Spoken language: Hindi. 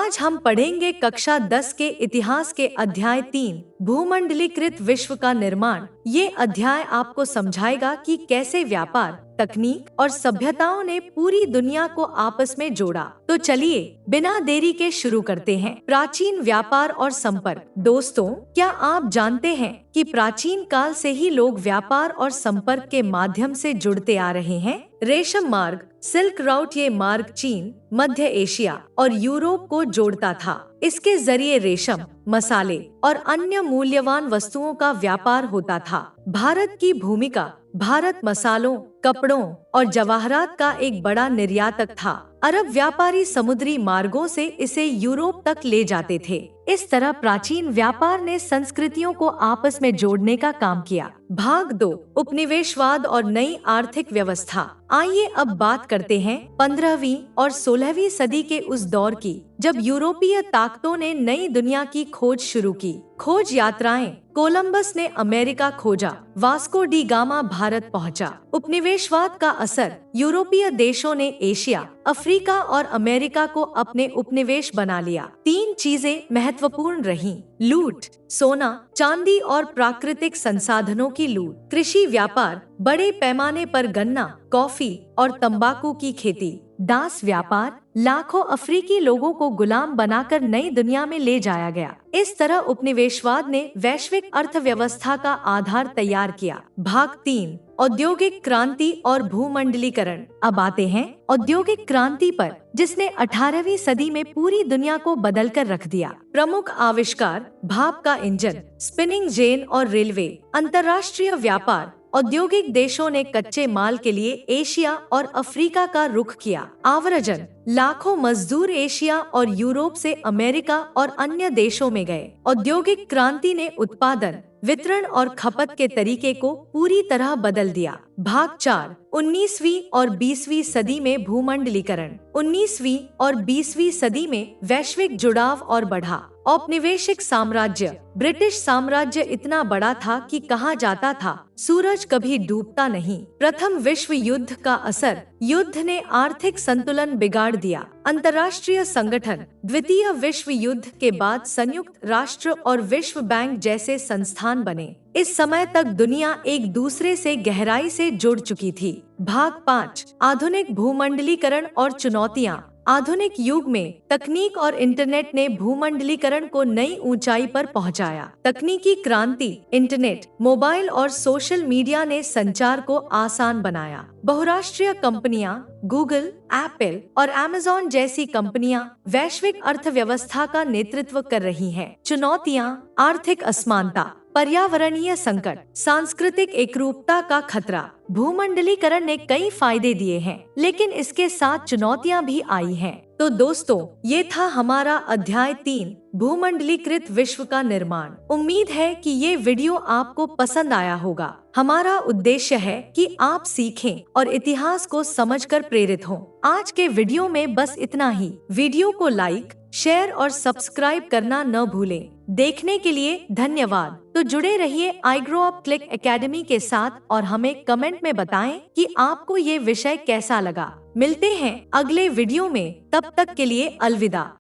आज हम पढ़ेंगे कक्षा 10 के इतिहास के अध्याय 3 भूमंडलीकृत विश्व का निर्माण। ये अध्याय आपको समझाएगा कि कैसे व्यापार, तकनीक और सभ्यताओं ने पूरी दुनिया को आपस में जोड़ा। तो चलिए बिना देरी के शुरू करते हैं। प्राचीन व्यापार और संपर्क। दोस्तों, क्या आप जानते हैं कि प्राचीन काल से ही लोग व्यापार और संपर्क के माध्यम से जुड़ते आ रहे हैं। रेशम मार्ग, सिल्क राउट, ये मार्ग चीन, मध्य एशिया और यूरोप को जोड़ता था। इसके जरिए रेशम, मसाले और अन्य मूल्यवान वस्तुओं का व्यापार होता था। भारत की भूमिका। भारत मसालों, कपड़ों और जवाहरात का एक बड़ा निर्यातक था। अरब व्यापारी समुद्री मार्गों से इसे यूरोप तक ले जाते थे। इस तरह प्राचीन व्यापार ने संस्कृतियों को आपस में जोड़ने का काम किया। भाग 2, उपनिवेशवाद और नई आर्थिक व्यवस्था। आइए अब बात करते हैं 15वीं और 16वीं सदी के उस दौर की, जब यूरोपीय ताकतों ने नई दुनिया की खोज शुरू की। खोज यात्राएं। कोलंबस ने अमेरिका खोजा, वास्को डी गामा भारत पहुंचा। उपनिवेशवाद का असर। यूरोपीय देशों ने एशिया, अफ्रीका और अमेरिका को अपने उपनिवेश बना लिया। 3 चीजें महत्वपूर्ण रहीं। लूट, सोना, चांदी और प्राकृतिक संसाधनों की लूट। कृषि व्यापार, बड़े पैमाने पर गन्ना, कॉफी और तंबाकू की खेती। दास व्यापार, लाखों अफ्रीकी लोगों को गुलाम बनाकर नई दुनिया में ले जाया गया। इस तरह उपनिवेशवाद ने वैश्विक अर्थव्यवस्था का आधार तैयार किया। भाग 3, औद्योगिक क्रांति और भूमंडलीकरण। अब आते हैं औद्योगिक क्रांति पर, जिसने 18वीं सदी में पूरी दुनिया को बदलकर रख दिया। प्रमुख आविष्कार, भाप का इंजन, स्पिनिंग जेन और रेलवे। अंतर्राष्ट्रीय व्यापार। औद्योगिक देशों ने कच्चे माल के लिए एशिया और अफ्रीका का रुख किया। आव्रजन, लाखों मजदूर एशिया और यूरोप से अमेरिका और अन्य देशों में गए। औद्योगिक क्रांति ने उत्पादन, वितरण और खपत के तरीके को पूरी तरह बदल दिया। भाग 4, 19वीं और 20वीं सदी में भूमंडलीकरण। 19वीं और 20वीं सदी में वैश्विक जुड़ाव और बढ़ा। औपनिवेशिक साम्राज्य। ब्रिटिश साम्राज्य इतना बड़ा था कि कहा जाता था, सूरज कभी डूबता नहीं। प्रथम विश्व युद्ध का असर। युद्ध ने आर्थिक संतुलन बिगाड़ दिया। अंतर्राष्ट्रीय संगठन। द्वितीय विश्व युद्ध के बाद संयुक्त राष्ट्र और विश्व बैंक जैसे संस्थान बने। इस समय तक दुनिया एक दूसरे से गहराई से जुड़ चुकी थी। भाग 5, आधुनिक भूमंडलीकरण और चुनौतियां। आधुनिक युग में तकनीक और इंटरनेट ने भूमंडलीकरण को नई ऊंचाई पर पहुंचाया। तकनीकी क्रांति। इंटरनेट, मोबाइल और सोशल मीडिया ने संचार को आसान बनाया। बहुराष्ट्रीय कंपनियां, गूगल, एप्पल और अमेज़न जैसी कंपनियां वैश्विक अर्थव्यवस्था का नेतृत्व कर रही हैं। चुनौतियां, आर्थिक असमानता, पर्यावरणीय संकट, सांस्कृतिक एकरूपता का खतरा। भूमंडलीकरण ने कई फायदे दिए हैं, लेकिन इसके साथ चुनौतियां भी आई हैं। तो दोस्तों, ये था हमारा अध्याय 3 भूमंडलीकृत विश्व का निर्माण। उम्मीद है कि ये वीडियो आपको पसंद आया होगा। हमारा उद्देश्य है कि आप सीखें और इतिहास को समझकर प्रेरित हों। आज के वीडियो में बस इतना ही। वीडियो को लाइक, शेयर और सब्सक्राइब करना न भूलें। देखने के लिए धन्यवाद। तो जुड़े रहिए I grow up click academy के साथ और हमें कमेंट में बताएं कि आपको ये विषय कैसा लगा। मिलते हैं अगले वीडियो में, तब तक के लिए अलविदा।